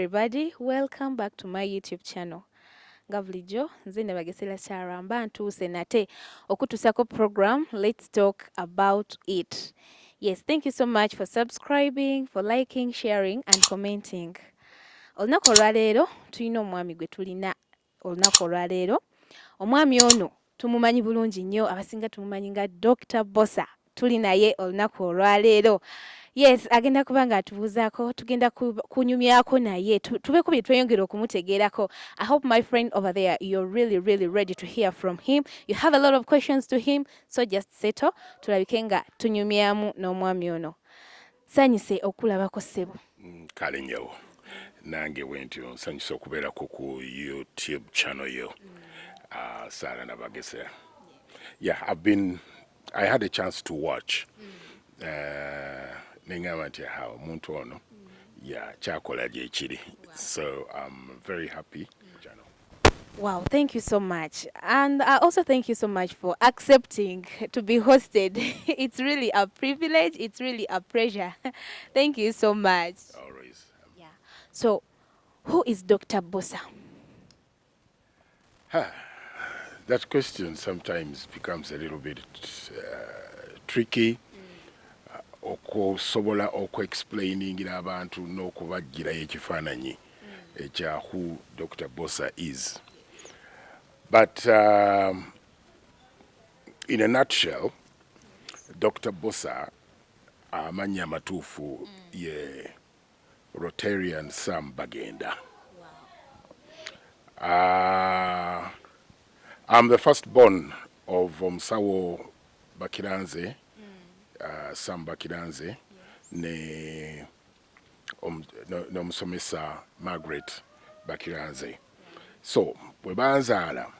everybody, welcome back to my YouTube channel. Nga bulijjo nze nabagesera Sarah mba ntuuse nate okutusako program Let's Talk About It. Yes, thank you so much for subscribing, for liking, sharing and commenting. Olunaku olwaleero tulina omwami gwe tulina olunaku olwaleero. Omwami ono tumumanyi bulungi nnyo, abasinga tumumanyi nga Dr.Bosa. Tuli naye olunaku olwaleero. Yes, agenda kubanga atubuuzaako, tugenda kunyumyako naye, tubeeko bye tweyongera okumutegeerako. I hope my friend over there, you're really ready to hear from him. You have a lot of questions to him, so just settle. Tulabike nga tunyumyamu n'omwami ono. Sanyise okulabako ssebo. Kale nnyo. Nange wentyo nsanyuse okubeerako ku YouTube channel yo. Sarah Nabagesera. Yeah, I had a chance to watch. Nengamba nti omuntu ono kyakola gye kiri. So I'm very happy. Wow, thank you so much. And I also thank you so much for accepting to be hosted. It's really a privilege. It's really a pleasure. Thank you so much. Always. Yeah. So, who is Dr. Bosa? That question sometimes becomes a little bit tricky. Okusobola oku-explainingira abantu n'okubagirayo ekifaananyi ekya who Dr. Bosa is. But in a nutshell, Dr. Bosa amannya amatuufu ye Rotarian Sam Bagenda. I'm the firstborn of Omusawo Bakiranze, Sam Bakiranze, ne Omusomesa Margaret Bakiranze. So, bwe banzaala,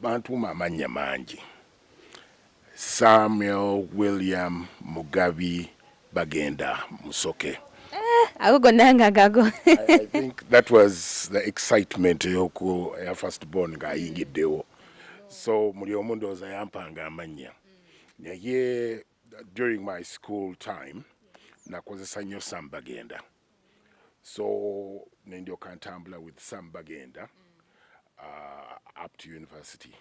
bantuuma amannya mangi. Samuel William Mugabi Bagenda Musoke. I think that was the excitement yoku ya firstborn nga ayingiddewo. So muli omu ndowooza yampanga amannya. Naye during my school time nakozesa nnyo Sam Bagenda. So nendyoka ntambula with Sam Bagenda up to university.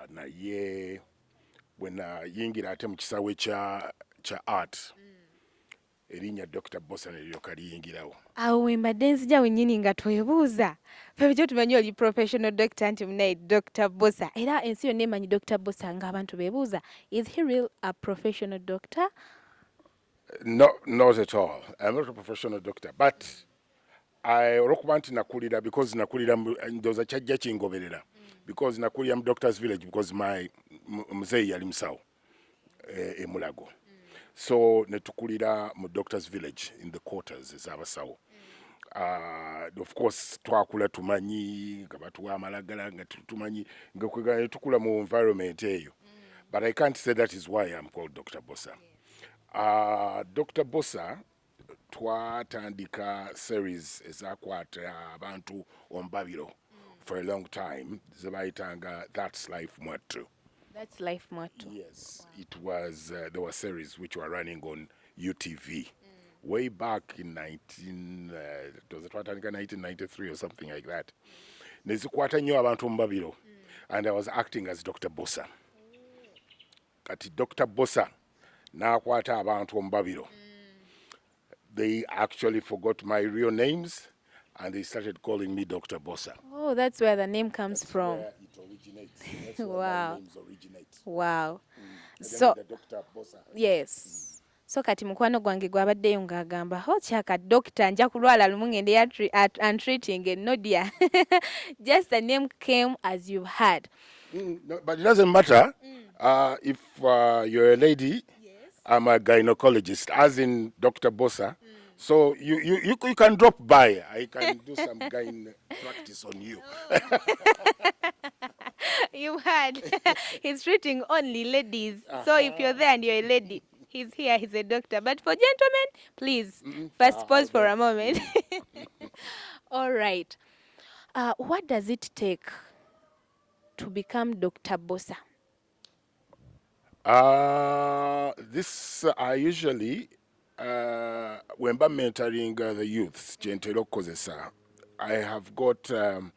Naye bwe nayingira ate mu kisaawe kya art erinnya Dr. Bosa neryoka liyingirawo. Awo wembadde nzija wennyini nga twebuuza. Ffe kyo tumanyi oli professional doctor nti munaye Dr. Bosa. Era ensi yonna emanyi Dr. Bosa ng'abantu beebuuza. Is he real a professional doctor? No, not at all. I'm not a professional doctor. But olwokuba nti nakulira because nakulira ndowooza kyajja kingoberera. Because nakulira mu Doctor's Village because my muzeeyi yali musawo e Mulago. So netukulira mu Doctor's Village in the quarters ez'abasawo. Of course twakula tumanyi nga batuwa amalagala nga tumanyi nga tukula mu environment eyo. But I can't say that is why I'm called Dr. Bosa. Dr. Bosa twatandika series ezakwata abantu ombabiro for a long time. Zebayitanga That's Life Mwattu. That's Life Mwattu. Yes, wow. It was, there were series which were running on UTV way back in 1993 or something like that. Nezikwata nnyo abantu ombabiro. And I was acting as Dr. Bosa. Kati Dr. Bosa n'akwata abantu ombabiro. They actually forgot my real names and they started calling me Dr. Bosa. Oh, that's where the name comes from. Where it originates. That's where Wow. my names originate. Wow. So, Dr. Bosa. Yes. So kati mukwano gwange gwabaddeyo ng'agamba kyaka doctor nja kulwala lumu ngende and treating and no dear. Just the name came as you've had. No, but it doesn't matter. If you're a lady, yes. I'm a gynecologist, as in Dr. Bosa. So you can drop by. I can do some gyne practice on you. You heard. He's treating only ladies. So if you're there and you're a lady, he's here, he's a doctor. But for gentlemen, please, first pause for a moment. All right. What does it take to become Dr. Bosa? This I usually when I'm mentoring the youths, Gentelo Kozesa, I've got an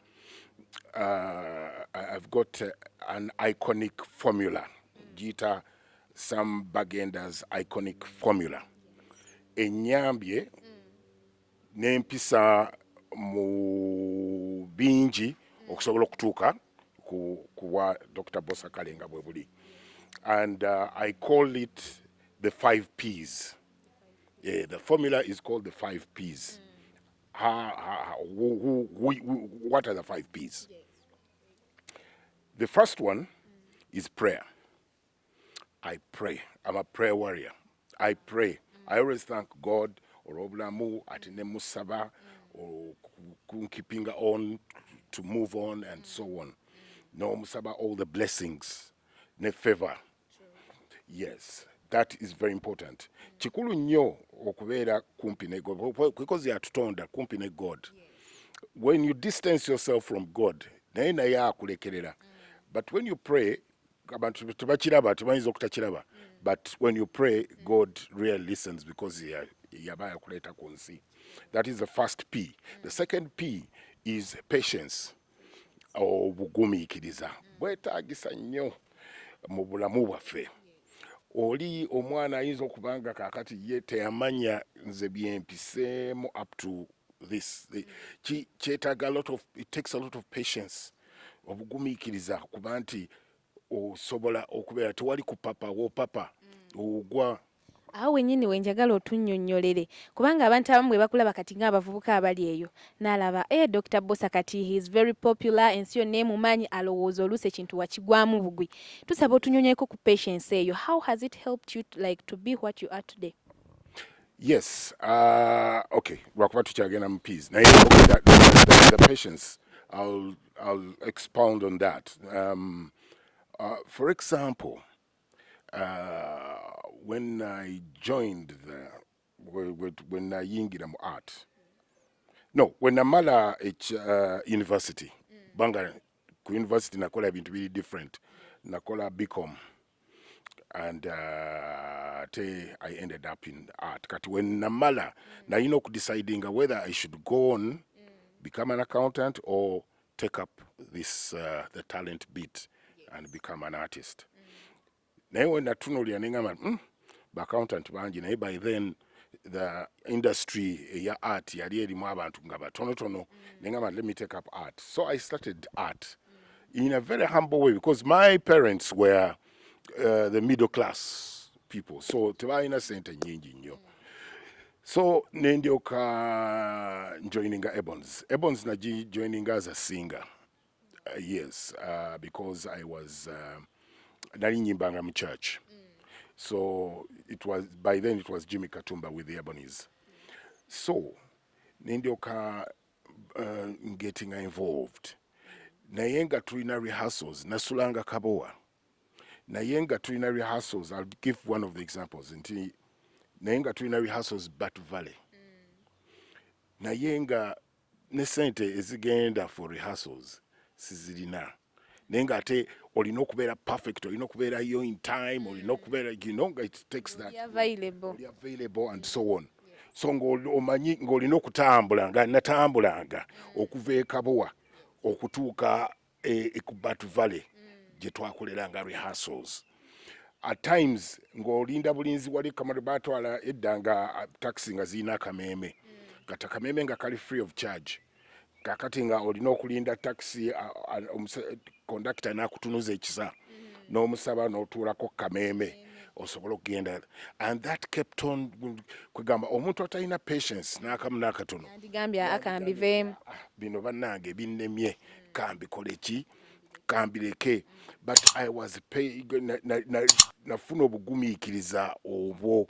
iconic formula. Gita, some Bagenda's iconic formula. Enyambye n'empisa mu bingi okusobola okutuuka kuwa Dr.Bosa Kalenga bwe buli. And I call it the 5 P's. Yeah, the formula is called the 5 P's. What are the 5 P's? The first one is prayer. I pray. I'm a prayer warrior. I pray. I always thank God or obulamu atine musaba or keeping on to move on and so on. No musaba all the blessings, ne favor. Yes, that is very important. Chikulu nnyo okubeera kumpi ne God because yatutonda kumpi ne God. When you distance yourself from God, naye akulekerera. But when you pray, but when you pray, God really listens because that is the first P. The second P is patience. Obugumiikiriza bwetaagisa nnyo mu bulamu bwaffe. Oli omwana ayinza okubanga kakati ye teyamanya nze byempiseemu up to this. It takes a lot of patience. Obugumiikiriza kuba nti osobola okubeera tewali kupapa wopapa ogwa. Awo wennyini wenjagala otunnyonnyolere kubanga abantu abamu bwe bakulaba kati ng'abavubuka abali eyo n'alaba Dr. Bosa kati he is very popular ensi yonna emumanyi alowooza oluusi ekintu wakigwamu bugwi. Tusaba otunnyonnyoleko ku patience eyo. How has it helped you to be what you are today? Yes, okay. Lwakuba tukyagenda mu P's. Naye the patience, I'll expound on that. For example, when I joined when I yingira mu art, no, when namala university, banga ku university nakola ebintu biri different, nakola BCom, and I ended up in art. Kati when namala, na you know deciding whether I should go on, become an accountant or take up this the talent bit and become an artist. Naye when natunuulira ne ngamba accountant bangi naye by then the industry ya art yali erimu abantu nga batonotono ne ngamba let me take up art. So I started art in a very humble way because my parents were the middle class people, so tebalina sente nyingi nnyo. So nendyoka joining Ebonies. Ebonies na joining as a singer. Yes, because I was nali nyimbanga mu church. So it was by then it was Jimmy Katumba with the Ebonies. So nendyoka getting involved. Naye nga tulina rehearsals nasulanga kabowa. Naye nga tulina rehearsals, I'll give one of the examples. Naye nga tulina rehearsals Batu Valley. Naye nga ne sente ezigenda for rehearsals sizirina. Naye nga ate olina okubeera perfect, olina okubeera yo in time, olina okubeera, you know, it takes that. You're available and so on. So ng'omanyi ng'olina okutambula nga natambulanga okuva e Kabowa okutuuka ku Batu Valley gye twakoleranga rehearsals. At times ng'olinda bulinzi wali kamala batwala edda nga taxi nga zirina akameeme. Kati akameeme nga kali free of charge. Kakati nga olina okulinda taxi conductor n'akutunuza ekisa n'omusaba n'otuulako kameeme osobola okugenda. And that kept on kwegamba omuntu atalina patience n'akamu n'akatono Andigambya akambiveemu bino bannange binnemye kambikole ki kambireke. But I was nafuna obugumiikiriza obwo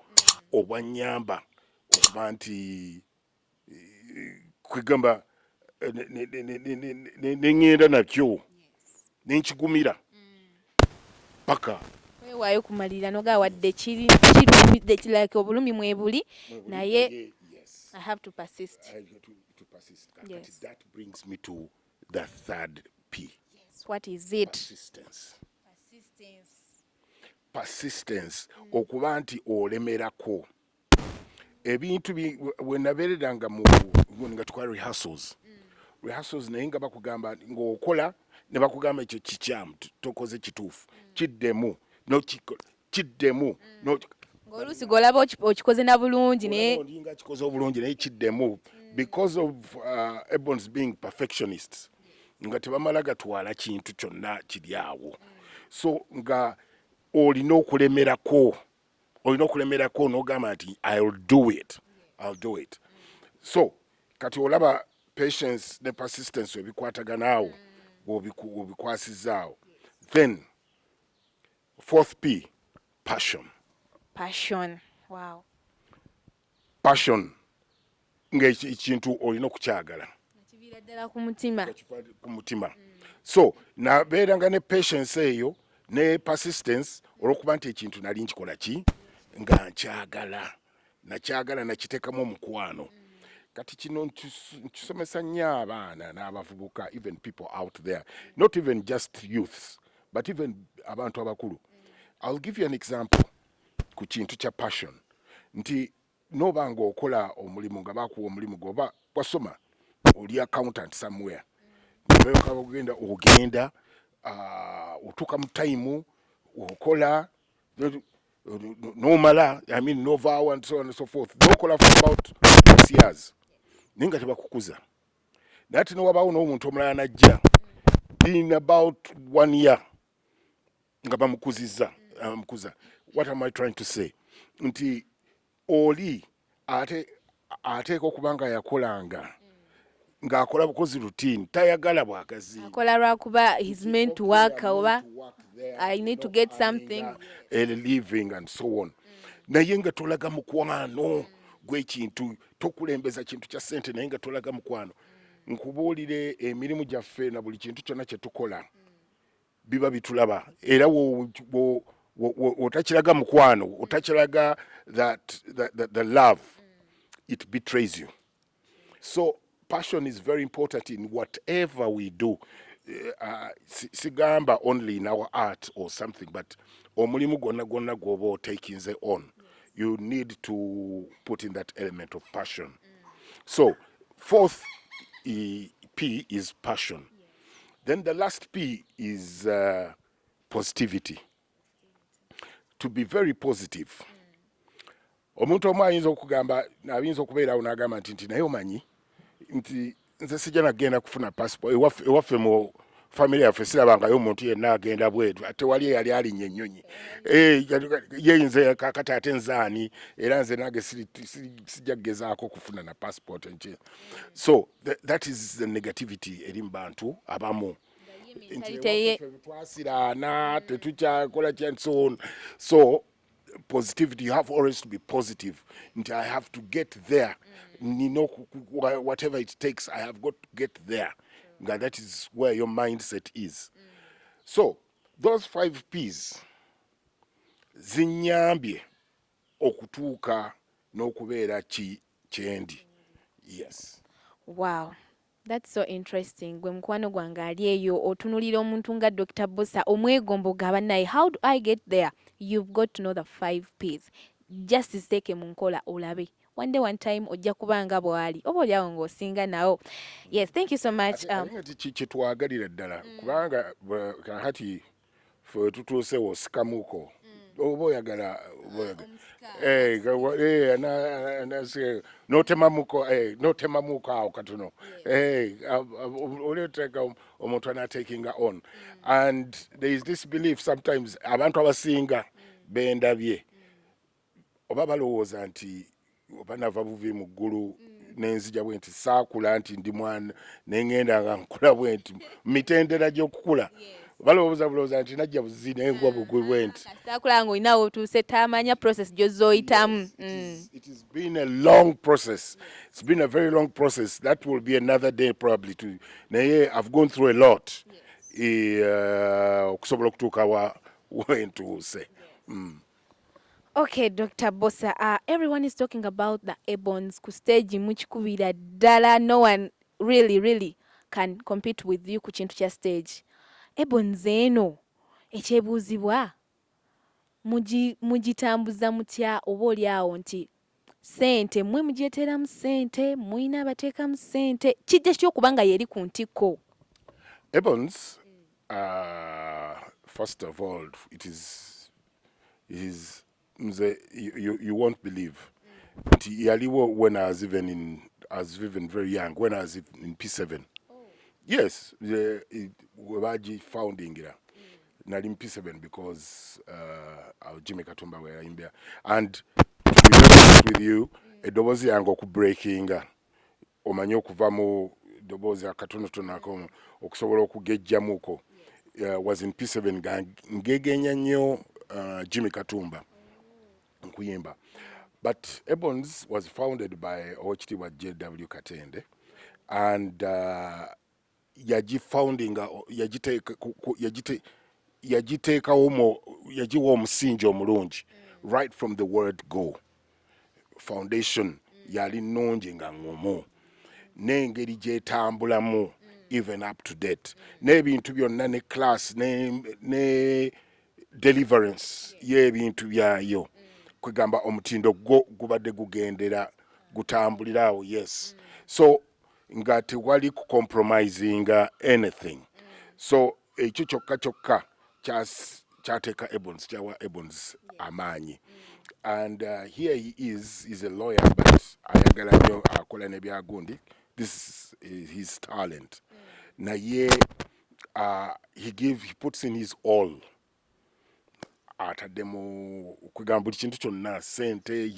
obwannyamba okuba nti kwegamba neŋŋenda nakyo nenkigumira paka weewaayo kumalirira noga wadde kiri like obulumi mwebuli naye I have to persist. Yes. That brings me to the third P. Yes. What is it? Persistence. Okuba nti olemerako. ebintu we nabeereranga nga tukola rehearsals naye nga bakugamba ng'okola ne bakugamba ekyo kikyamu tokoze kituufu kiddemu kiddemu ng'oluusi golaba okikoze na bulungi naye olinga kikoze obulungi naye kiddemu because of Ebonies being perfectionists nga tebamala gatwala kintu kyonna kiri awo so nga olina okulemerako n'ogamba nti I'll do it so kati olaba patience ne persistence ebikwataganaawo obikwasizaawo then fourth P, passion. Wow. Passion ng'ekintu olina okukyagala kiviira ddala ku mutima so nabeeranga ne patience eyo ne persistence olw'okuba nti ekintu nali nkikola ki nga nakyagala nakiteekamu omukwano kati kino nkisomesa nnyo abaana n'abavubuka even people out there not even just youths but even abantu abakulu I'll give you an example ku kintu kya passion nti noba ng'okola omulimu nga bakuwa omulimu gwoba wasoma oli accountant somewhere ogenda otuuka mu time okola nomala novaawo and so on and so forth nokola for about 6 years naye nga tebakukuza naye ate newabaawo n'omuntu omulala najja in about 1 year nga bamukuza what am I trying to say nti oli ateeka okuba nga yakolanga ng'akola bukozi routine tayagala bwagazi akola lwakuba he's meant to work oba I need to get something a living and so on naye nga tolaga mukwano gw'ekintu tokulembeza kintu kya ssente naye nga tolaga mukwano nkubuulire emirimu gyaffe na buli kintu kyonna kye tukola biba bitulaba era otakiraga mukwano otakiraga the love it betrays you so passion is very important in whatever we do sigamba only in our art or something but omulimu gwonna gwoba otakinze on you need to put in that element of passion so fourth P is passion then the last P is positivity to be very positive omuntu omu ayinza okubeerawo n'agamba nti naye omanyi nti nze sijja nagenda kufuna passport ewaffe mu family yaffe sirabangayo omuntu yenna agenda bwetu tewali eyali alinya ennyonyi yeyinze kakati ate nzaani era nze nange sijja kugezaako kufuna na passport enki so that is the negativity eri mu bantu abamu twasiraana tetukyakola and so on so positivity you have always to be positive nti I have to get there whatever it takes I have got to get there that is where your mindset is so those 5 P's zinyambye okutuuka n'okubeera kyendi yes wow that's so interesting gwe mukwano gwange ali eyo otunulira omuntu nga Dr. Bosa omwegombo gabannaye how do I get there you've got to know the 5 P's just ziteeke mu nkola olabe one time ojja kubanga bwali oba olyawo ng'osinga nawo yes thank you so much kyetwagalira ddala kubanga kakati fe tutuuse osikamuko oba oyagala notemamuko awo katono oleteeka omuntu anatekinga on and there is this belief sometimes abantu abasinga bendabye oba balowooza nti oba nava buvi mu ggulu nenzija bwe nti saakula nti ndi mwana neŋŋenda nga nkula bwe nti mitendera gy'okukula balowooza nti najja buzi nengwa bugwe bwe nti saakula nga olinawo otuuse tamanya process gy'ozooyitamu it has been a long process it's been a very long process that will be another day probably to naye I've gone through a lot okusobola okutuuka wentuuse Okay, Dr. Bosa, everyone is talking about the Ebonies ku stage muchikubira ddala no one really can compete with you ku kintu kya stage. Ebonies eno ekyebuuzibwa mugitambuza mutya oba oli awo nti sente mmwe mugyeteramu sente mwina abateekamu sente kijja kitya okuba nga yeri ku ntikko? Ebonies, first of all, it is you won't believe. Yaliwo when I was even very young, when I was in P7. Yes, webaji founding it. Nali in P7 because our Jimmy Katumba were in there. And to be very honest with you, edobozi yange okubreakinga omanyi okuva mu dobozi akatonotono ako okusobola okugejjamuko was in P7 ngegenya nnyo Jimmy Katumba nkuyimba. But Ebonies was founded by Owekitiibwa J.W. Katende, and yagiwa omusingi omulungi right from the word go. Foundation yali nnungi nga ngumu, n'engeri gyetambulamu even up to date, n'ebintu byonna ne class ne deliverance y'ebintu byayo kwegamba omutindo gubadde gugendera gutambulirawo. Yes, so nga tewali kucompromisinga anything. So ekyo kyokka kyateeka Ebonies, kyawa Ebonies amaanyi. And here he is, he's a lawyer, but ayagala nnyo akola nebyagundi. This is his talent. Naye he puts in his all. Atademu kwegamba buli kintu kyonna, sente,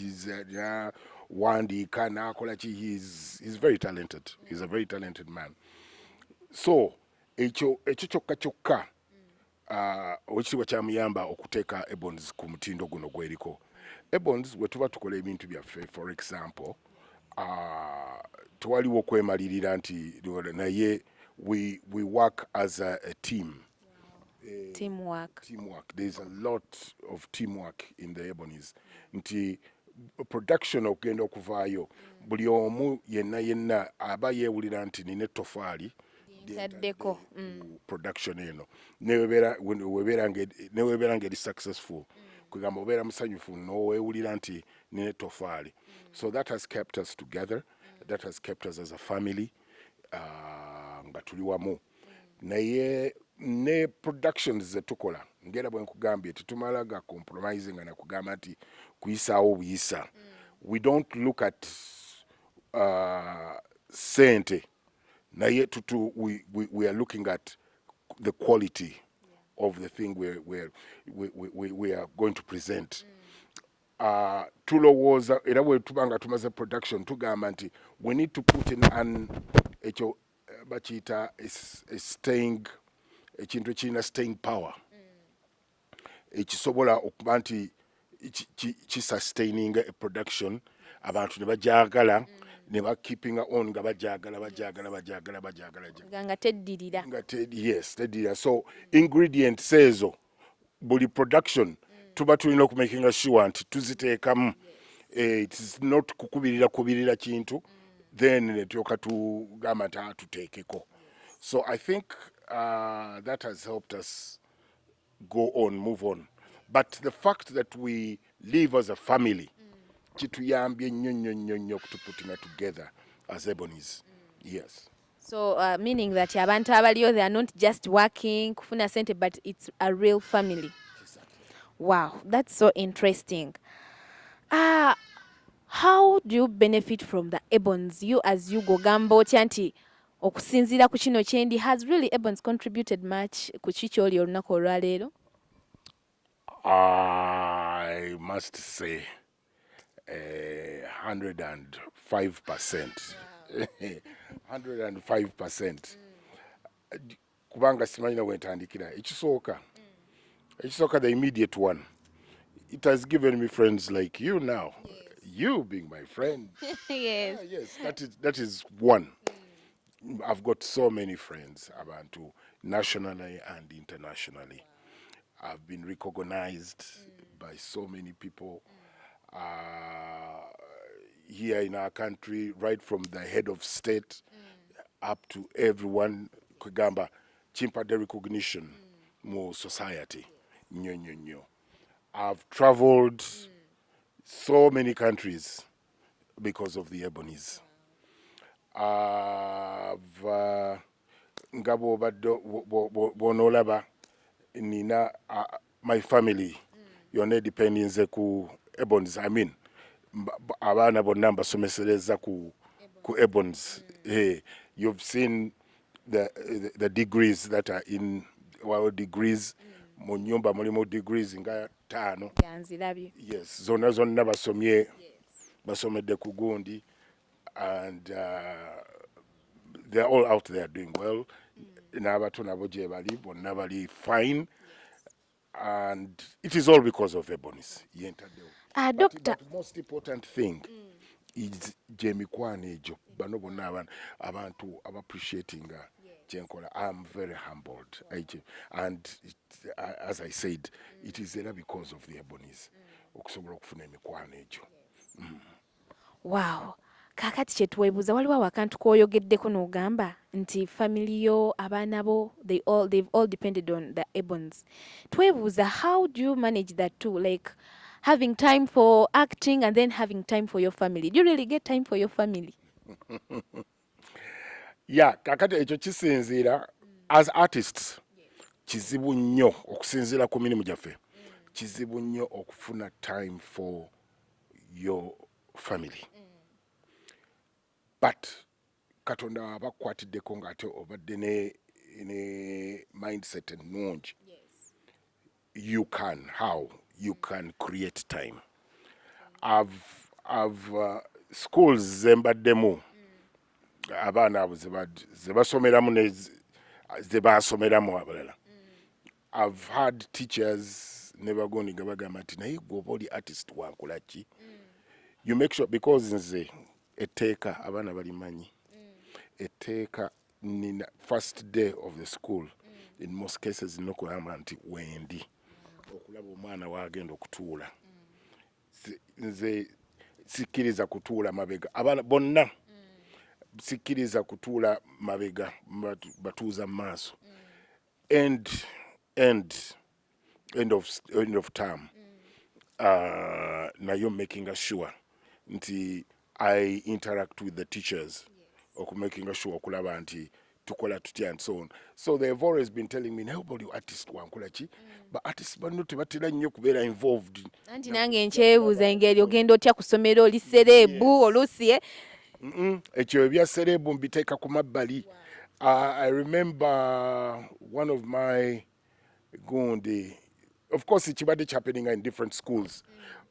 wandiika n'akola ki, he's very talented. He's a very talented man. So ekyo kyokka Owekitiibwa kyamuyamba okuteeka Ebonies ku mutindo guno gweriko. Ebonies bwe tuba tukola ebintu byaffe, for example, tewaliwo kwemalirira nti naye we work as a team. Teamwork. There's a lot of teamwork in the Ebonies. Nti production okugenda okuvaayo, buli omu yenna aba yeewulira nti nina ettofaali Taddeko. Production eno newebeera ngeri successful, kwegamba obeera musanyufu n'oweewulira nti nina ettofaali. So that has kept us together, that has kept us as a family, nga tuli wamu. Naye ne productions zetukola ngera bwe nkugambye tetumala ga compromising na kugamba nti kuyisaawo buyisa. We don't look at sente. Naye we are looking at the quality of the thing we are going to present. Tulowooza era bwe tubanga tumaze production tugamba nti we need to put in an ekyo bakiyita ekintu ekirina staying power, ekisobola okuba nti kisustaining a production, abantu ne bagyagala ne bakeepinga on nga bagyagala nga teddirira. Yes, teddirira. So ingredients ezo buli production tuba tulina okumakinga sure nti tuziteekamu. It is not kubirira kintu then netyoka tugamba nti tuteekeko. So I think that has helped us go on, move on. But the fact that we live as a family kituyambye nnyo kutuputting together as Ebonies. Yes. So meaning that abantu abaliyo, they are not just working kufuna sente, but it's a real family. Exactly. Wow, that's so interesting. How do you benefit from the Ebonies? You as you go gambo nti okusinziira ku kino kyendi, has really Ebonies contributed much ku kiki oli olunaku olwaleero? I must say 105%. 105%. Kubanga simanyi wentandikira. Ekisooka, the immediate one. It has given me friends like you now. Yes. You being my friend. Yes. Yes, that is one. I've got so many friends, abantu, nationally and internationally. I've been recognized by so many people here in our country, right from the head of state up to everyone. Kugamba chimpade recognition more society. Nyo. I've traveled so many countries because of the Ebonies. Nga bw'onoolaba nina my family yonna dependinze ku Ebonies. I mean abaana bonna mbasomesereza ku Ebonies. You've seen the degrees that are in degrees mu nyumba mulimu degrees nga 5. Yes, zonna basomedde ku gundi, and they're all out there doing well. N'abato nabo gye bali bonna bali fine, and it is all because of Ebonies. Doctor, but most important thing is gyemikwano egyo bano bonna abantu appreciating kyenkola. I'm very humbled, and as I said, it is era because of the Ebonies okusobola okufuna emikwano egyo. Wow. Kakati kyetwebuuza waliwo akantu k'oyogeddeko n'ogamba nti family yo abaana bo they've all depended on the Ebonies. Twebuuza, how do you manage that too, like having time for acting and then having time for your family? Do you really get time for your family? Yeah, kakati ekyo kisinziira as artists. Kizibu nnyo okusinziira ku mirimu gyaffe. Kizibu nnyo okufuna time for your family. But Katonda abakwatiddeko ng'ate obadde ne mindset ennungi. You can create time. I've schools zembaddemu abaana abo ze basomeramu ze basomeramu abalala. I've had teachers never gone bagamba nti naye gwe oba oli artist wankola ki? You make sure, because nze etteeka abaana balimanyi. Etteeka nina first day of the school in most cases nokugamba nti wendi okulaba omwana wagenda okutuula. Nze sikkiriza kutuula mabega abaana bonna, sikkiriza kutuula mabega, batuuza mu maaso. End of term, nayo making sure nti I interact with the teachers, making sure okulaba nti tukola tutya and so on. So they've always been telling me, nobody artist wankola ki, but artists banno tebatera nnyo kubeera involved. Anti nange nkyebuuza engeri ogenda otya ku ssomero oli serebu oluusi ekyo ebya serebu mbiteeka ku mabbali. I remember one of my gundi, of course it's happening in different schools,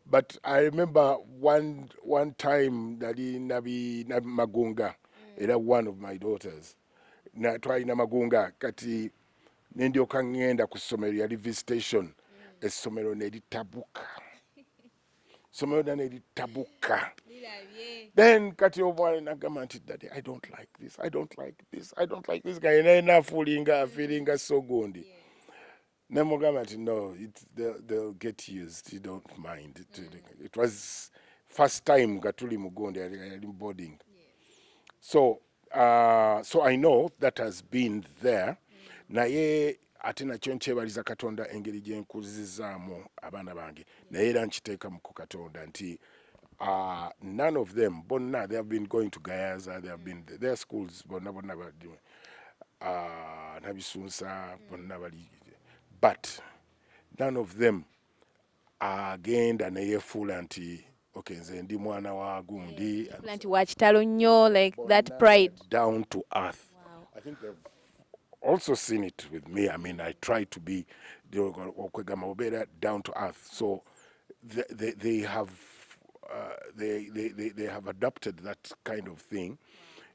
but I remember one time nali nabi Magunga, era one of my daughters twalina Magunga, kati nendyoka ngenda ku ssomero, yali visitation, essomero neritabuka. Then kati obwana nagamba nti daddy, I don't like this guy, naye feeling so gundi. Nemugamba nti no, they'll get used, you don't mind. It was first time gatuli mugondi ali boarding. So I know that has been there. Naye ate nakyo nkyebaliza Katonda engeri gye nkuzizaamu abaana bange, naye era nkiteeka mu Katonda nti none of them, bonna, they have been going to Gayaza, they have been their schools, bonna bali Nabisunsa, bonna bali, but none of them agenda neyefuula nti okay, nze ndi mwana wa gundi, nti wakitalo nnyo, like that pride. Down to earth. Wow. I think they've also seen it with me. I mean, I try to be down to earth. So they have they have adopted that kind of thing.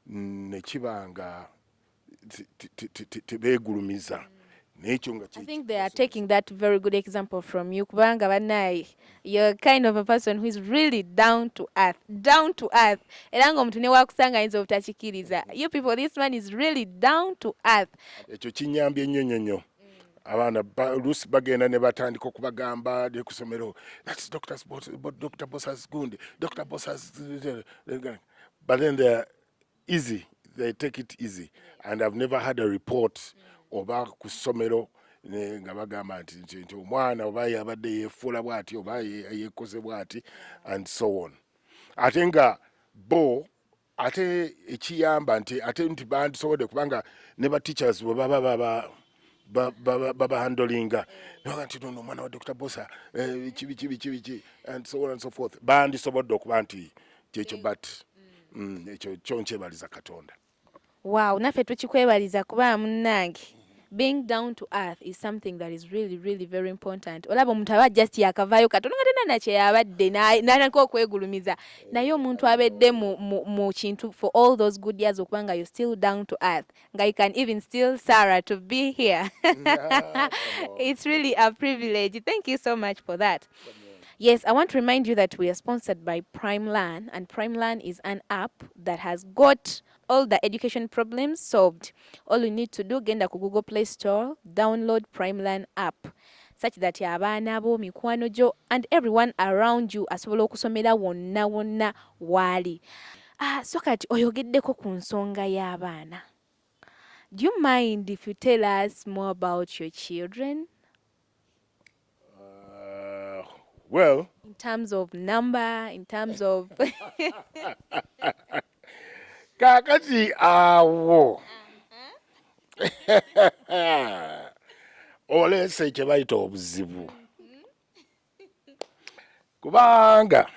Nekibanga tebegulumiza. I think they are taking that very good example from you. Kubanga banai, you're kind of a person who is really down to earth. Era nga omuntu ne wakusanga ayinza obutakikiriza. You people, this man is really down to earth. Ekyo kinyambye nnyo. Abaana oluusi bagenda ne batandika okubagamba ne ku ssomero, that's Dr. Bosa's gundi, Dr. Bosa's, but then they're easy. They take it easy. And I've never had a report oba ku ssomero nga bagamba nti omwana oba yabadde yeefuula bw'ati oba yeekoze bw'ati and so on. Ate nga bo ate ekiyamba nti bandisobodde kubanga ne ba teachers bwe baba handlinga naga nti no mwana wa Dr. Bosa kibi and so on and so forth bandisobodde okuba nti kyekyo but ekyo kyonkyebaliza Katonda. Wow, naffe tukikwebaliza kuba munnange. Being down to earth is something that is really, really very important. Olaba omuntu aba just yakavaayo katono nga tena nakye yabadde n'anako okwegulumiza. Naye omuntu abedde mu kintu for all those good years okubanga you're still down to earth. Nga you can even still Sarah to be here. It's really a privilege. Thank you so much for that. Yes, I want to remind you that we are sponsored by PrimeLearn, and PrimeLearn is an app that has got all the education problems solved. All you need to do, genda ku Google Play Store, download PrimeLearn app, such that abaana bo, mikwano gyo, and everyone around you asobola okusomera wonna wali. So kati oyogeddeko ku nsonga y'abaana. Do you mind if you tell us more about your children? Well, in terms of number, in terms of kakati awo olese kye bayita obuzibu kubanga